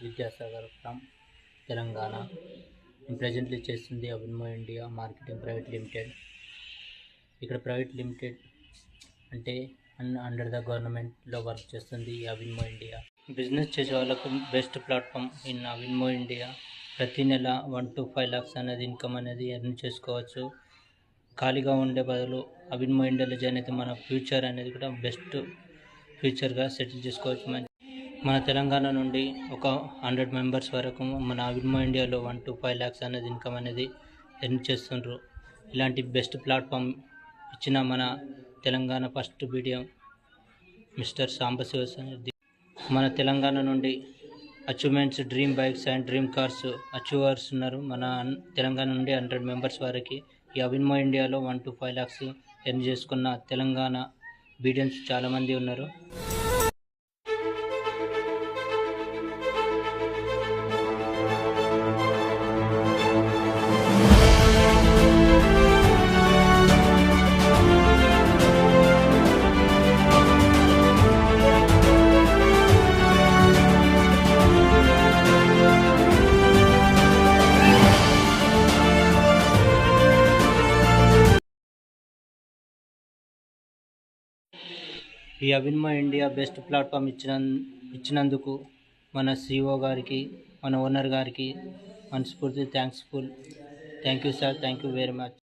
Vidyasagar from Telangana. నేను presently చేస్తుంది అవిన్మో India marketing private limited. ఇక్కడ ప్రైవేట్ లిమిటెడ్ అంటే అండర్ ద గవర్నమెంట్లో వర్క్ చేస్తుంది ఈ అవిన్మో ఇండియా. బిజినెస్ చేసే వాళ్ళకు బెస్ట్ ప్లాట్ఫామ్ ఇన్ అవిన్మో ఇండియా. ప్రతి నెల 1 to 5 lakhs అనేది ఇన్కమ్ అనేది ఎర్న్ చేసుకోవచ్చు. ఖాళీగా ఉండే బదులు అవిన్మో ఇండియాలో జాయిన్ అయితే మన ఫ్యూచర్ అనేది కూడా బెస్ట్ ఫ్యూచర్గా సెటిల్ చేసుకోవచ్చు. మన తెలంగాణ నుండి ఒక 100 members వరకు మన అవిన్మో ఇండియాలో 1 to 5 lakhs అనేది ఇన్కమ్ అనేది ఎర్న్ చేస్తుండ్రు. ఇలాంటి బెస్ట్ ప్లాట్ఫామ్ ఇచ్చిన మన Telangana first medium mister Sambasiva అనేది మన తెలంగాణ నుండి achievements, dream bikes and dream cars achievers ఉన్నారు. మన తెలంగాణ నుండి 100 members వరకు ఈ అవిన్మో ఇండియాలో 1 to 5 lakhs ఎర్న్ చేసుకున్న తెలంగాణ బీడియన్స్ చాలామంది ఉన్నారు. ఈ అవిన్మో ఇండియా బెస్ట్ ప్లాట్ఫామ్ ఇచ్చినందుకు మన CEO గారికి, మన ఓనర్ గారికి మనస్ఫూర్తి thank you sir. Thank you very much.